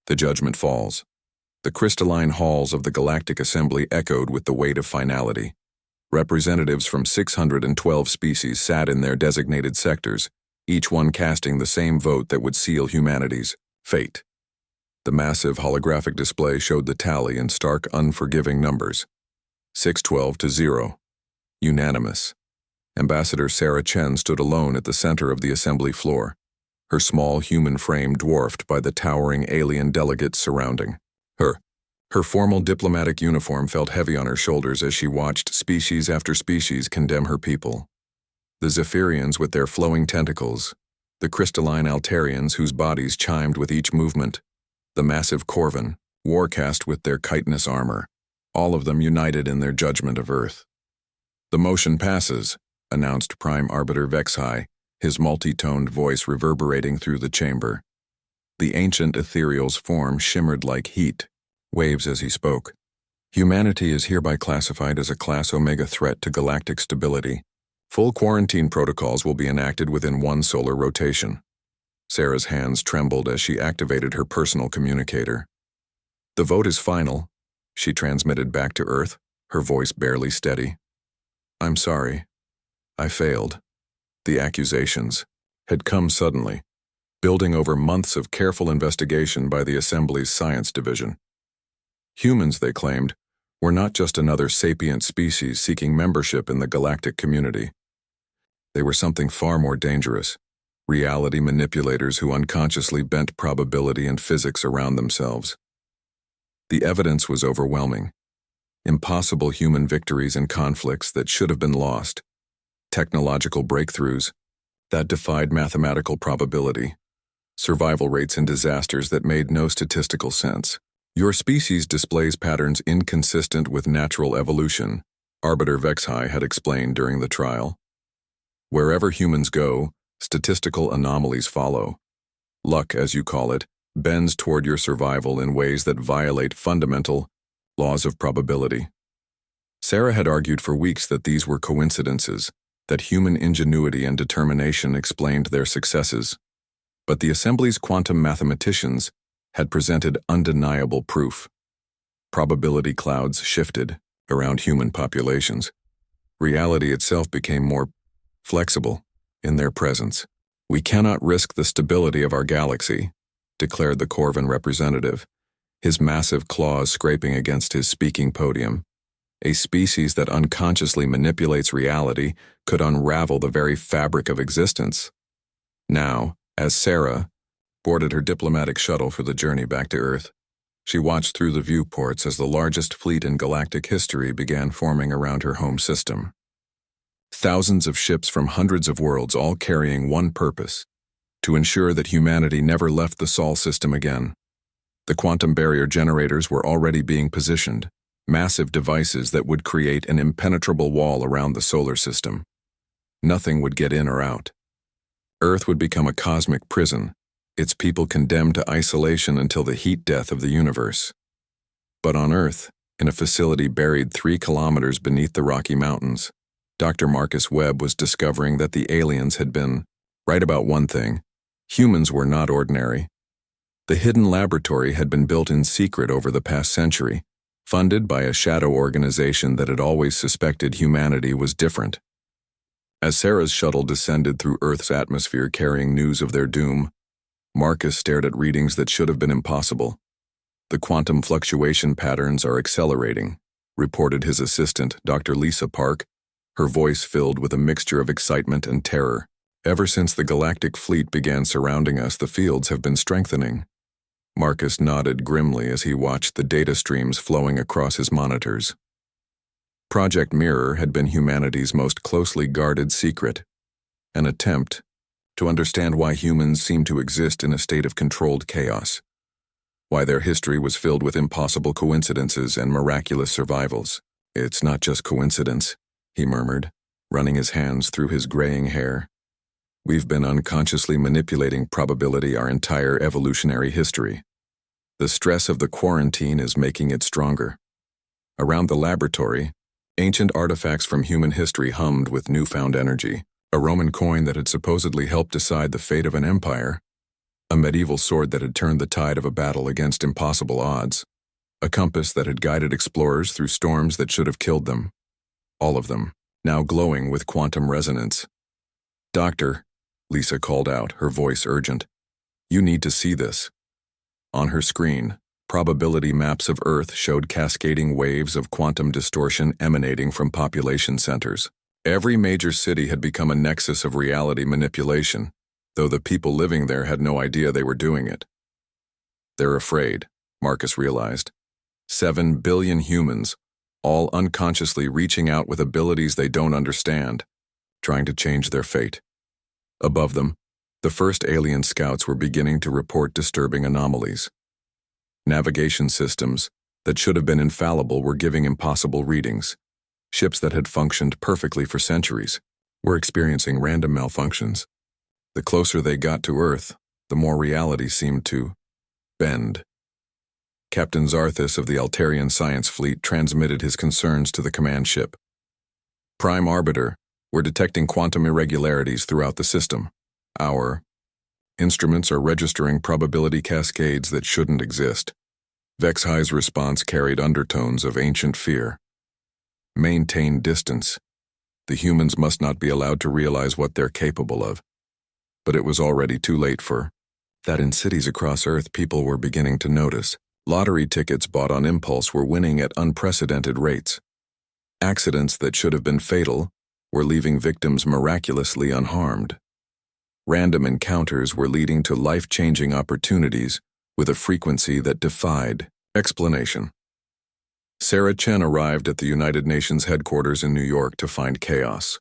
The judgment falls. The crystalline halls of the Galactic Assembly echoed with the weight of finality. Representatives from 612 species sat in their designated sectors, each one casting the same vote that would seal humanity's fate. The massive holographic display showed the tally in stark, unforgiving numbers. 612 to 0. Unanimous. Ambassador Sarah Chen stood alone at the center of the assembly floor, her small human frame dwarfed by the towering alien delegates surrounding her. Her formal diplomatic uniform felt heavy on her shoulders as she watched species after species condemn her people. The Zephyrians with their flowing tentacles, the crystalline Altarians whose bodies chimed with each movement, the massive Corvin, warcast with their chitinous armor, all of them united in their judgment of Earth. "The motion passes," announced Prime Arbiter Vexhai, his multi-toned voice reverberating through the chamber. The ancient ethereal's form shimmered like heat, waves as he spoke. "Humanity is hereby classified as a Class Omega threat to galactic stability. Full quarantine protocols will be enacted within one solar rotation." Sarah's hands trembled as she activated her personal communicator. "The vote is final," she transmitted back to Earth, her voice barely steady. "I'm sorry. I failed." The accusations had come suddenly, building over months of careful investigation by the Assembly's Science Division. Humans, they claimed, were not just another sapient species seeking membership in the galactic community. They were something far more dangerous, reality manipulators who unconsciously bent probability and physics around themselves. The evidence was overwhelming. Impossible human victories in conflicts that should have been lost. Technological breakthroughs that defied mathematical probability. Survival rates in disasters that made no statistical sense. "Your species displays patterns inconsistent with natural evolution," Arbiter Vexhai had explained during the trial. "Wherever humans go, statistical anomalies follow. Luck, as you call it, bends toward your survival in ways that violate fundamental laws of probability." Sarah had argued for weeks that these were coincidences, that human ingenuity and determination explained their successes. But the Assembly's quantum mathematicians had presented undeniable proof. Probability clouds shifted around human populations. Reality itself became more flexible in their presence. "We cannot risk the stability of our galaxy," declared the Corvin representative, his massive claws scraping against his speaking podium. "A species that unconsciously manipulates reality could unravel the very fabric of existence." Now, as Sarah boarded her diplomatic shuttle for the journey back to Earth, she watched through the viewports as the largest fleet in galactic history began forming around her home system. Thousands of ships from hundreds of worlds, all carrying one purpose: to ensure that humanity never left the Sol system again. The quantum barrier generators were already being positioned, massive devices that would create an impenetrable wall around the solar system. Nothing would get in or out. Earth would become a cosmic prison, its people condemned to isolation until the heat death of the universe. But on Earth, in a facility buried 3 kilometers beneath the Rocky Mountains, Dr. Marcus Webb was discovering that the aliens had been right about one thing: humans were not ordinary. The hidden laboratory had been built in secret over the past century, funded by a shadow organization that had always suspected humanity was different. As Sarah's shuttle descended through Earth's atmosphere carrying news of their doom, Marcus stared at readings that should have been impossible. "The quantum fluctuation patterns are accelerating," reported his assistant, Dr. Lisa Park, her voice filled with a mixture of excitement and terror. "Ever since the galactic fleet began surrounding us, the fields have been strengthening." Marcus nodded grimly as he watched the data streams flowing across his monitors. Project Mirror had been humanity's most closely guarded secret, an attempt to understand why humans seem to exist in a state of controlled chaos, why their history was filled with impossible coincidences and miraculous survivals. "It's not just coincidence," he murmured, running his hands through his graying hair. "We've been unconsciously manipulating probability our entire evolutionary history. The stress of the quarantine is making it stronger." Around the laboratory, ancient artifacts from human history hummed with newfound energy. A Roman coin that had supposedly helped decide the fate of an empire, A medieval sword that had turned the tide of a battle against impossible odds. A compass that had guided explorers through storms that should have killed them. All of them, now glowing with quantum resonance. "Doctor," Lisa called out, her voice urgent. "You need to see this." On her screen, probability maps of Earth showed cascading waves of quantum distortion emanating from population centers. Every major city had become a nexus of reality manipulation, though the people living there had no idea they were doing it. "They're afraid," Marcus realized. 7 billion humans, all unconsciously reaching out with abilities they don't understand, trying to change their fate. Above them, the first alien scouts were beginning to report disturbing anomalies. Navigation systems that should have been infallible were giving impossible readings. Ships that had functioned perfectly for centuries were experiencing random malfunctions. The closer they got to Earth, the more reality seemed to bend. Captain Zarthus of the Altarian Science Fleet transmitted his concerns to the command ship. "Prime Arbiter, we're detecting quantum irregularities throughout the system. Our instruments are registering probability cascades that shouldn't exist." Vexhi's response carried undertones of ancient fear. "Maintain distance. The humans must not be allowed to realize what they're capable of." But it was already too late for that. In cities across Earth, people were beginning to notice. Lottery tickets bought on impulse were winning at unprecedented rates. Accidents that should have been fatal were leaving victims miraculously unharmed. Random encounters were leading to life-changing opportunities with a frequency that defied explanation. Sarah Chen arrived at the United Nations headquarters in New York to find chaos.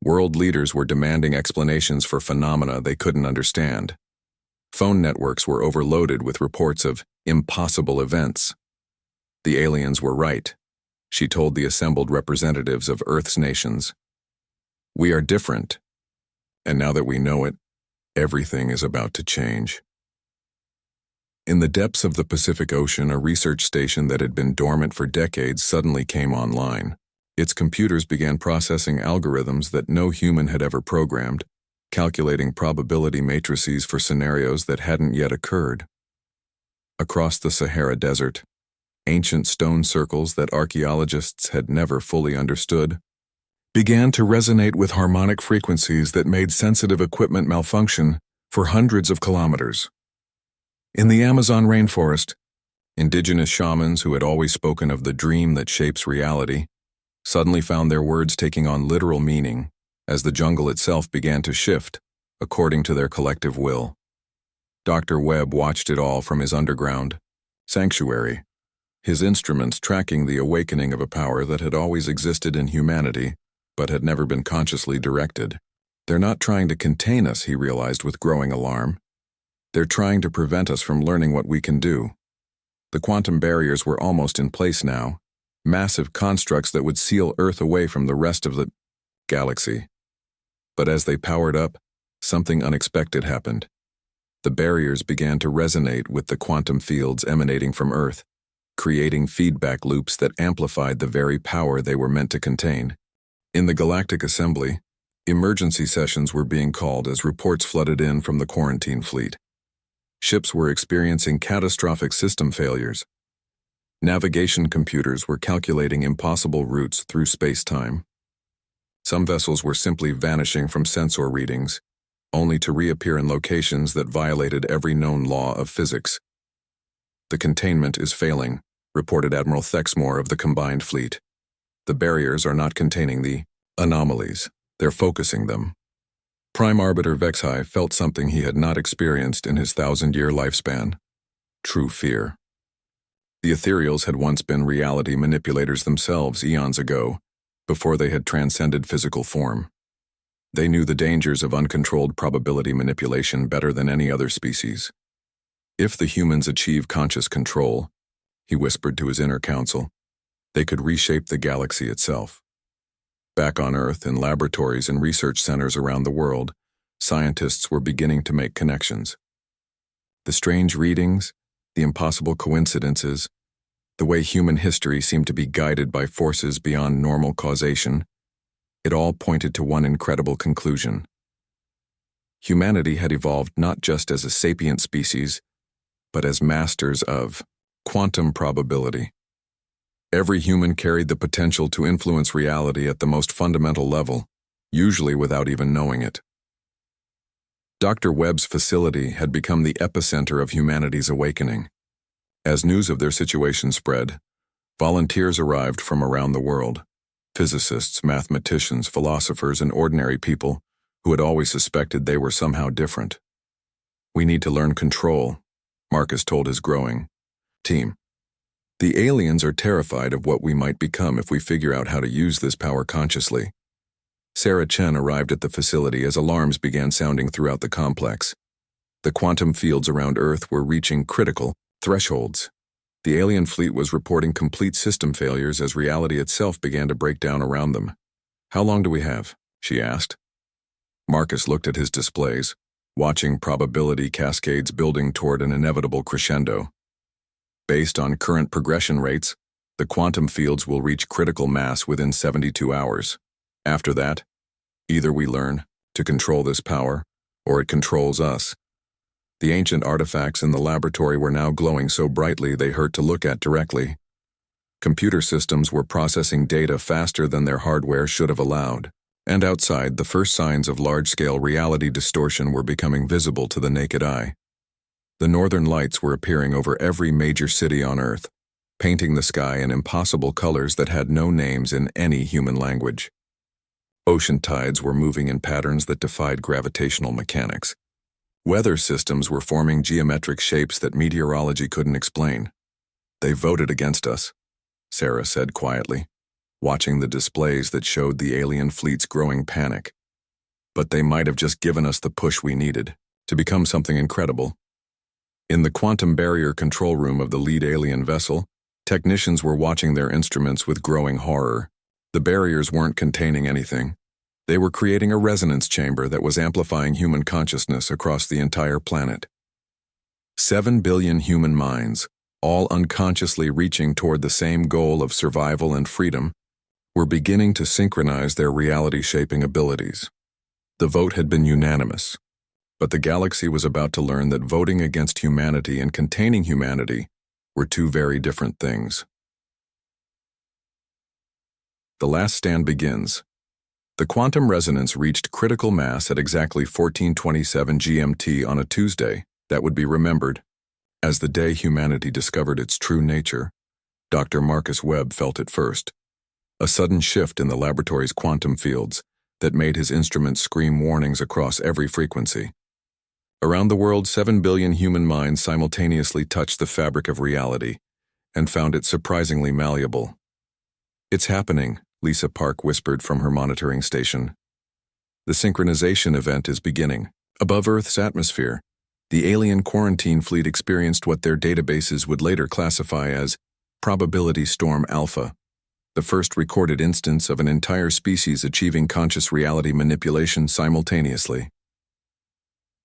World leaders were demanding explanations for phenomena they couldn't understand. Phone networks were overloaded with reports of impossible events. The aliens were right, she told the assembled representatives of Earth's nations. "We are different, and now that we know it, everything is about to change." In the depths of the Pacific Ocean, a research station that had been dormant for decades suddenly came online. Its computers began processing algorithms that no human had ever programmed, calculating probability matrices for scenarios that hadn't yet occurred. Across the Sahara Desert, ancient stone circles that archaeologists had never fully understood began to resonate with harmonic frequencies that made sensitive equipment malfunction for hundreds of kilometers. In the Amazon rainforest, indigenous shamans who had always spoken of the dream that shapes reality suddenly found their words taking on literal meaning as the jungle itself began to shift according to their collective will. Dr. Webb watched it all from his underground sanctuary, his instruments tracking the awakening of a power that had always existed in humanity but had never been consciously directed. "They're not trying to contain us," he realized with growing alarm. "They're trying to prevent us from learning what we can do." The quantum barriers were almost in place now, massive constructs that would seal Earth away from the rest of the galaxy. But as they powered up, something unexpected happened. The barriers began to resonate with the quantum fields emanating from Earth, creating feedback loops that amplified the very power they were meant to contain. In the Galactic Assembly, emergency sessions were being called as reports flooded in from the quarantine fleet. Ships were experiencing catastrophic system failures. Navigation computers were calculating impossible routes through space-time. Some vessels were simply vanishing from sensor readings, only to reappear in locations that violated every known law of physics. "The containment is failing," reported Admiral Thexmore of the combined fleet. "The barriers are not containing the anomalies, they're focusing them." Prime Arbiter Vexhi felt something he had not experienced in his 1,000-year lifespan: true fear. The ethereals had once been reality manipulators themselves eons ago, before they had transcended physical form. They knew the dangers of uncontrolled probability manipulation better than any other species. If the humans achieve conscious control, he whispered to his inner council, they could reshape the galaxy itself. Back on Earth, in laboratories and research centers around the world, scientists were beginning to make connections. The strange readings, the impossible coincidences, the way human history seemed to be guided by forces beyond normal causation, it all pointed to one incredible conclusion. Humanity had evolved not just as a sapient species, but as masters of quantum probability. Every human carried the potential to influence reality at the most fundamental level, usually without even knowing it. Dr. Webb's facility had become the epicenter of humanity's awakening. As news of their situation spread, volunteers arrived from around the world, physicists, mathematicians, philosophers, and ordinary people who had always suspected they were somehow different. "We need to learn control," Marcus told his growing team. "The aliens are terrified of what we might become if we figure out how to use this power consciously." Sarah Chen arrived at the facility as alarms began sounding throughout the complex. The quantum fields around Earth were reaching critical thresholds. The alien fleet was reporting complete system failures as reality itself began to break down around them. "How long do we have?" she asked. Marcus looked at his displays, watching probability cascades building toward an inevitable crescendo. Based on current progression rates, the quantum fields will reach critical mass within 72 hours. After that, either we learn to control this power, or it controls us. The ancient artifacts in the laboratory were now glowing so brightly they hurt to look at directly. Computer systems were processing data faster than their hardware should have allowed, and outside, the first signs of large-scale reality distortion were becoming visible to the naked eye. The northern lights were appearing over every major city on Earth, painting the sky in impossible colors that had no names in any human language. Ocean tides were moving in patterns that defied gravitational mechanics. Weather systems were forming geometric shapes that meteorology couldn't explain. "They voted against us," Sarah said quietly, watching the displays that showed the alien fleet's growing panic. "But they might have just given us the push we needed to become something incredible." In the quantum barrier control room of the lead alien vessel, technicians were watching their instruments with growing horror. The barriers weren't containing anything. They were creating a resonance chamber that was amplifying human consciousness across the entire planet. 7 billion human minds, all unconsciously reaching toward the same goal of survival and freedom, were beginning to synchronize their reality-shaping abilities. The vote had been unanimous, but the galaxy was about to learn that voting against humanity and containing humanity were two very different things. The last stand begins. The quantum resonance reached critical mass at exactly 1427 GMT on a Tuesday that would be remembered as the day humanity discovered its true nature. Dr. Marcus Webb felt it first. A sudden shift in the laboratory's quantum fields that made his instruments scream warnings across every frequency. Around the world, 7 billion human minds simultaneously touched the fabric of reality and found it surprisingly malleable. "It's happening," Lisa Park whispered from her monitoring station. "The synchronization event is beginning. Above Earth's atmosphere, the alien quarantine fleet experienced what their databases would later classify as Probability Storm Alpha, the first recorded instance of an entire species achieving conscious reality manipulation simultaneously."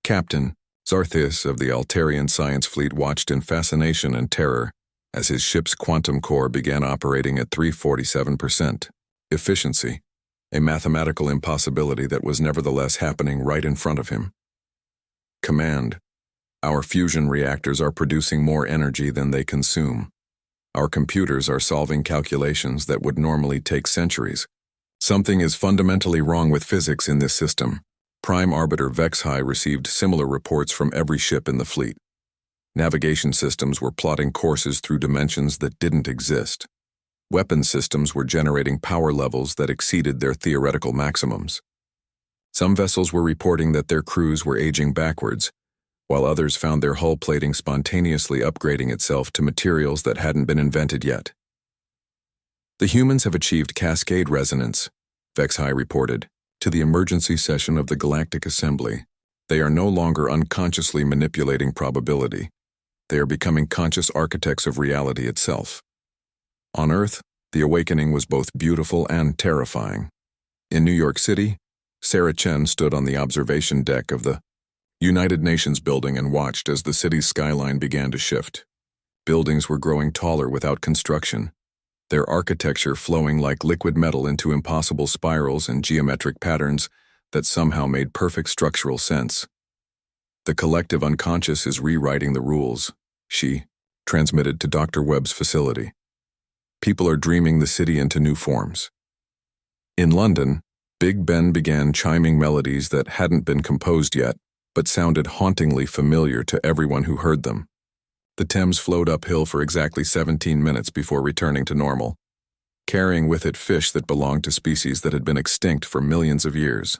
Captain Zarthis of the Altarian Science Fleet watched in fascination and terror as his ship's quantum core began operating at 347% efficiency, a mathematical impossibility that was nevertheless happening right in front of him. "Command, our fusion reactors are producing more energy than they consume. Our computers are solving calculations that would normally take centuries. Something is fundamentally wrong with physics in this system." Prime Arbiter Vexhai received similar reports from every ship in the fleet. Navigation systems were plotting courses through dimensions that didn't exist. Weapon systems were generating power levels that exceeded their theoretical maximums. Some vessels were reporting that their crews were aging backwards, while others found their hull plating spontaneously upgrading itself to materials that hadn't been invented yet. "The humans have achieved cascade resonance," Vexhai reported, to the emergency session of the Galactic Assembly. "They are no longer unconsciously manipulating probability. They are becoming conscious architects of reality itself." On Earth, the awakening was both beautiful and terrifying. In New York City, Sarah Chen stood on the observation deck of the United Nations building and watched as the city's skyline began to shift. Buildings were growing taller without construction, their architecture flowing like liquid metal into impossible spirals and geometric patterns that somehow made perfect structural sense. The collective unconscious is rewriting the rules, she transmitted to Dr. Webb's facility. People are dreaming the city into new forms. In London, Big Ben began chiming melodies that hadn't been composed yet, but sounded hauntingly familiar to everyone who heard them. The Thames flowed uphill for exactly 17 minutes before returning to normal, carrying with it fish that belonged to species that had been extinct for millions of years.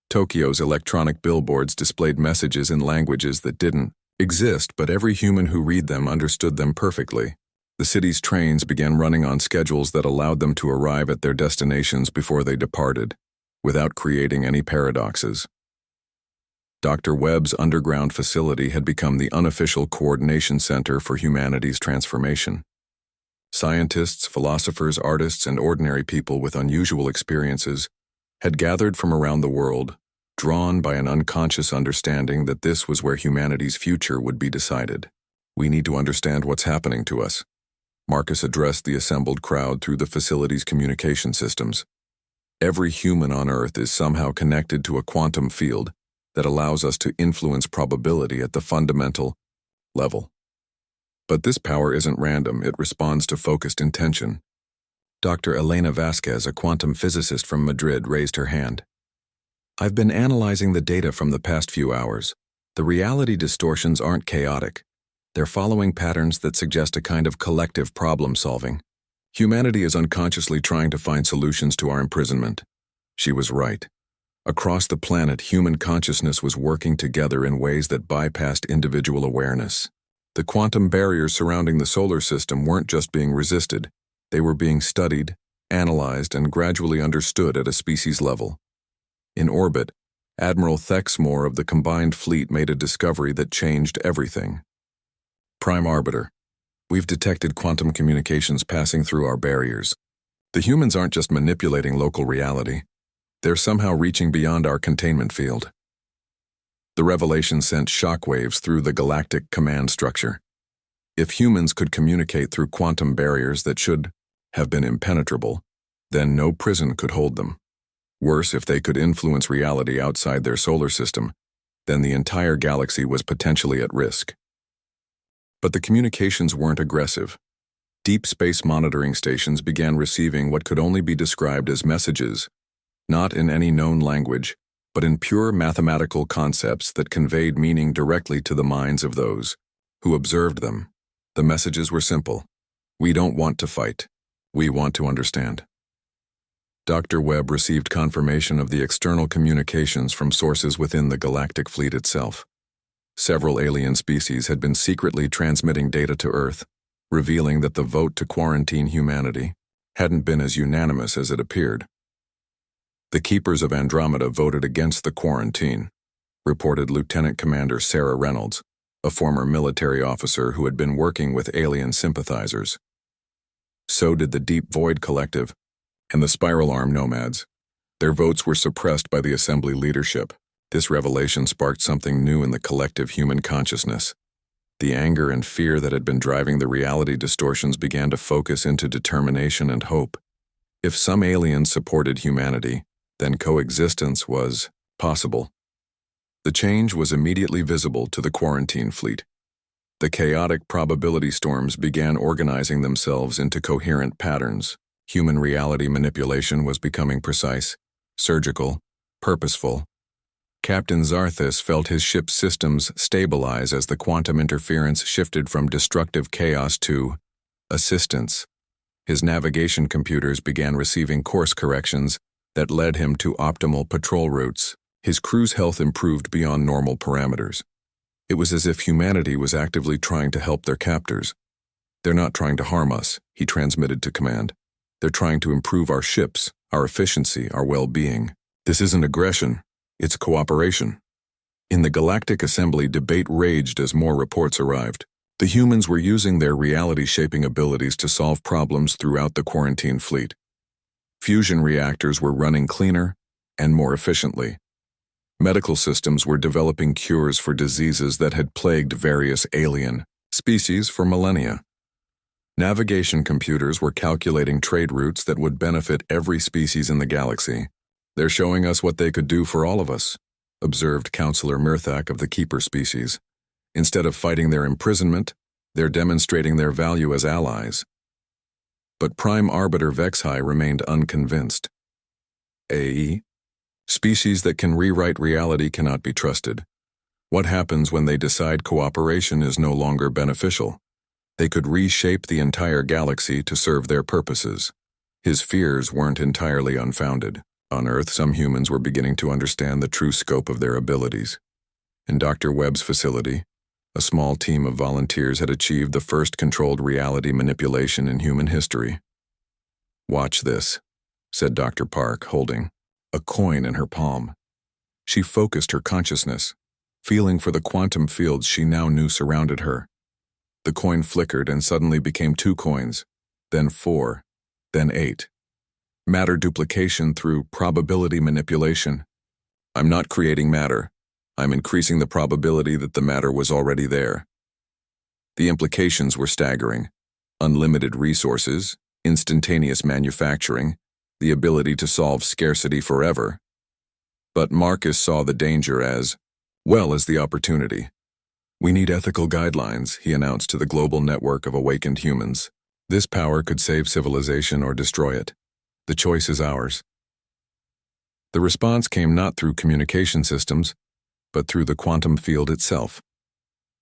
Tokyo's electronic billboards displayed messages in languages that didn't exist, but every human who read them understood them perfectly. The city's trains began running on schedules that allowed them to arrive at their destinations before they departed, without creating any paradoxes. Dr. Webb's underground facility had become the unofficial coordination center for humanity's transformation. Scientists, philosophers, artists, and ordinary people with unusual experiences had gathered from around the world, drawn by an unconscious understanding that this was where humanity's future would be decided. We need to understand what's happening to us. Marcus addressed the assembled crowd through the facility's communication systems. Every human on Earth is somehow connected to a quantum field that allows us to influence probability at the fundamental level. But this power isn't random, it responds to focused intention. Dr. Elena Vasquez, a quantum physicist from Madrid, raised her hand. I've been analyzing the data from the past few hours. The reality distortions aren't chaotic. They're following patterns that suggest a kind of collective problem-solving. Humanity is unconsciously trying to find solutions to our imprisonment. She was right. Across the planet, human consciousness was working together in ways that bypassed individual awareness. The quantum barriers surrounding the solar system weren't just being resisted. They were being studied, analyzed, and gradually understood at a species level. In orbit, Admiral Thexmore of the Combined Fleet made a discovery that changed everything. Prime Arbiter, we've detected quantum communications passing through our barriers. The humans aren't just manipulating local reality. They're somehow reaching beyond our containment field. The revelation sent shockwaves through the galactic command structure. If humans could communicate through quantum barriers that should have been impenetrable, then no prison could hold them. Worse, if they could influence reality outside their solar system, then the entire galaxy was potentially at risk. But the communications weren't aggressive. Deep space monitoring stations began receiving what could only be described as messages, not in any known language, but in pure mathematical concepts that conveyed meaning directly to the minds of those who observed them. The messages were simple. We don't want to fight. We want to understand. Dr. Webb received confirmation of the external communications from sources within the Galactic Fleet itself. Several alien species had been secretly transmitting data to Earth, revealing that the vote to quarantine humanity hadn't been as unanimous as it appeared. The Keepers of Andromeda voted against the quarantine, reported Lieutenant Commander Sarah Reynolds, a former military officer who had been working with alien sympathizers. So did the Deep Void Collective and the Spiral Arm Nomads. Their votes were suppressed by the Assembly leadership. This revelation sparked something new in the collective human consciousness. The anger and fear that had been driving the reality distortions began to focus into determination and hope. If some aliens supported humanity, then coexistence was possible. The change was immediately visible to the quarantine fleet. The chaotic probability storms began organizing themselves into coherent patterns. Human reality manipulation was becoming precise, surgical, purposeful. Captain Zarthis felt his ship's systems stabilize as the quantum interference shifted from destructive chaos to assistance. His navigation computers began receiving course corrections that led him to optimal patrol routes. His crew's health improved beyond normal parameters. It was as if humanity was actively trying to help their captors. They're not trying to harm us, he transmitted to command. They're trying to improve our ships, our efficiency, our well-being. This isn't aggression, it's cooperation. In the Galactic Assembly, debate raged as more reports arrived. The humans were using their reality-shaping abilities to solve problems throughout the quarantine fleet. Fusion reactors were running cleaner and more efficiently. Medical systems were developing cures for diseases that had plagued various alien species for millennia. Navigation computers were calculating trade routes that would benefit every species in the galaxy. "They're showing us what they could do for all of us," observed Counselor Murthak of the Keeper species. "Instead of fighting their imprisonment, they're demonstrating their value as allies." But Prime Arbiter Vexhai remained unconvinced. AE, species that can rewrite reality cannot be trusted. What happens when they decide cooperation is no longer beneficial? They could reshape the entire galaxy to serve their purposes. His fears weren't entirely unfounded. On Earth, some humans were beginning to understand the true scope of their abilities. In Dr. Webb's facility, a small team of volunteers had achieved the first controlled reality manipulation in human history. "Watch this," said Dr. Park, holding a coin in her palm. She focused her consciousness, feeling for the quantum fields she now knew surrounded her. The coin flickered and suddenly became 2 coins, then 4, then 8. Matter duplication through probability manipulation. "I'm not creating matter. I'm increasing the probability that the matter was already there." The implications were staggering. Unlimited resources, instantaneous manufacturing, the ability to solve scarcity forever. But Marcus saw the danger as well as the opportunity. "We need ethical guidelines," he announced to the global network of awakened humans. "This power could save civilization or destroy it. The choice is ours." The response came not through communication systems, but through the quantum field itself.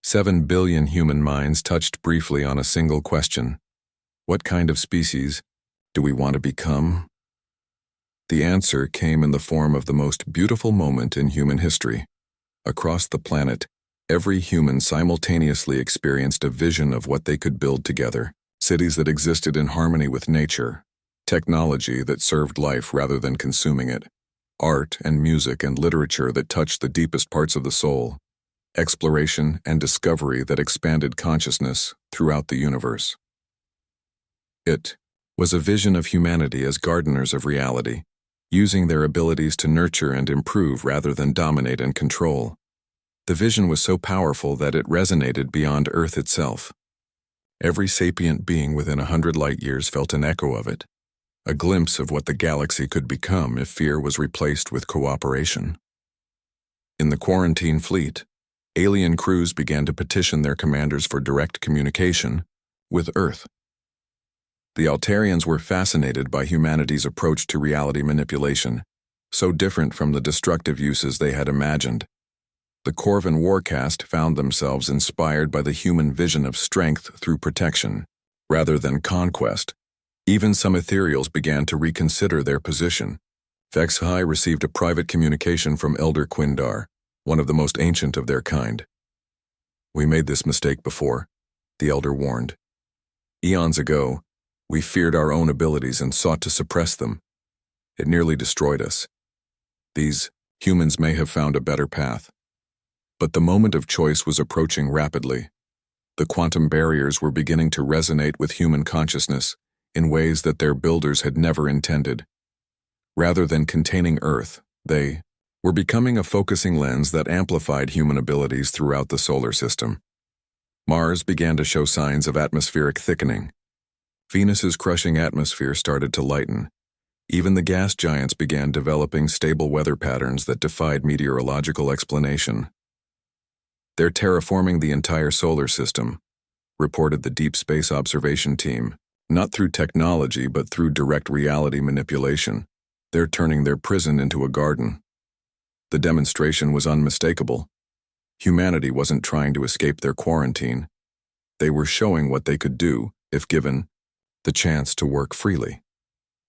7 billion human minds touched briefly on a single question. What kind of species do we want to become? The answer came in the form of the most beautiful moment in human history. Across the planet, every human simultaneously experienced a vision of what they could build together. Cities that existed in harmony with nature, technology that served life rather than consuming it, art and music and literature that touched the deepest parts of the soul, exploration and discovery that expanded consciousness throughout the universe. It was a vision of humanity as gardeners of reality, using their abilities to nurture and improve rather than dominate and control. The vision was so powerful that it resonated beyond Earth itself. Every sapient being within 100 light-years felt an echo of it, a glimpse of what the galaxy could become if fear was replaced with cooperation. In the quarantine fleet, alien crews began to petition their commanders for direct communication with Earth. The Altarians were fascinated by humanity's approach to reality manipulation, so different from the destructive uses they had imagined. The Corvin Warcast found themselves inspired by the human vision of strength through protection, rather than conquest. Even some ethereals began to reconsider their position. Vexhai received a private communication from Elder Quindar, one of the most ancient of their kind. "We made this mistake before," the Elder warned. "Eons ago, we feared our own abilities and sought to suppress them. It nearly destroyed us. These humans may have found a better path. But the moment of choice was approaching rapidly. The quantum barriers were beginning to resonate with human consciousness in ways that their builders had never intended. Rather than containing Earth, they were becoming a focusing lens that amplified human abilities throughout the solar system. Mars began to show signs of atmospheric thickening. Venus's crushing atmosphere started to lighten. Even the gas giants began developing stable weather patterns that defied meteorological explanation. "They're terraforming the entire solar system," reported the Deep Space Observation Team, "not through technology but through direct reality manipulation. They're turning their prison into a garden." The demonstration was unmistakable. Humanity wasn't trying to escape their quarantine. They were showing what they could do, if given the chance to work freely.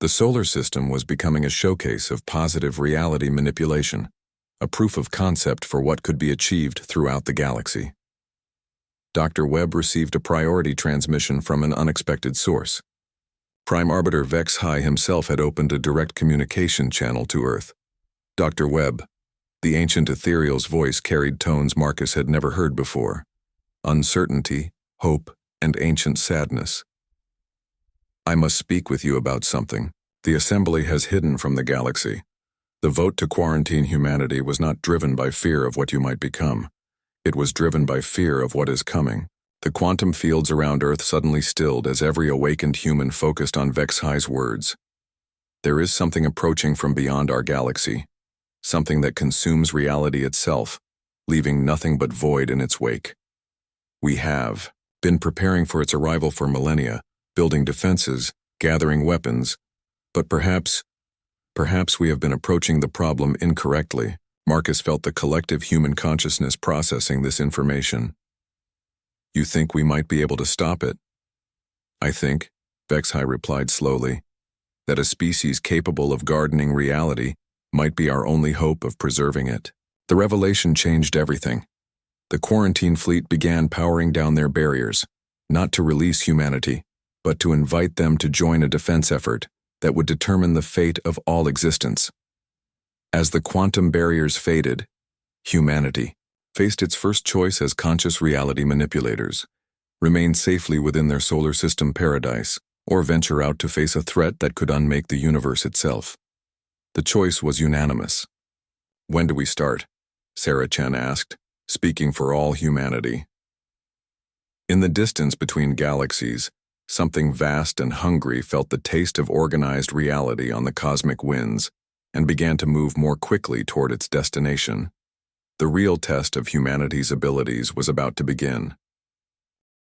The solar system was becoming a showcase of positive reality manipulation, a proof of concept for what could be achieved throughout the galaxy. Dr. Webb received a priority transmission from an unexpected source. Prime Arbiter Vexhai himself had opened a direct communication channel to Earth. "Dr. Webb," the ancient ethereal's voice carried tones Marcus had never heard before. Uncertainty, hope, and ancient sadness. "I must speak with you about something the Assembly has hidden from the galaxy. The vote to quarantine humanity was not driven by fear of what you might become. It was driven by fear of what is coming." The quantum fields around Earth suddenly stilled as every awakened human focused on Vexhai's words. There is something approaching from beyond our galaxy, something that consumes reality itself, leaving nothing but void in its wake. We have been preparing for its arrival for millennia, building defenses, gathering weapons, but perhaps we have been approaching the problem incorrectly. Marcus felt the collective human consciousness processing this information. You think we might be able to stop it? I think, Vexhai replied slowly, that a species capable of gardening reality might be our only hope of preserving it. The revelation changed everything. The quarantine fleet began powering down their barriers, not to release humanity, but to invite them to join a defense effort that would determine the fate of all existence. As the quantum barriers faded, humanity faced its first choice as conscious reality manipulators: remain safely within their solar system paradise, or venture out to face a threat that could unmake the universe itself. The choice was unanimous. When do we start? Sarah Chen asked, speaking for all humanity. In the distance between galaxies, something vast and hungry felt the taste of organized reality on the cosmic winds and began to move more quickly toward its destination. The real test of humanity's abilities was about to begin.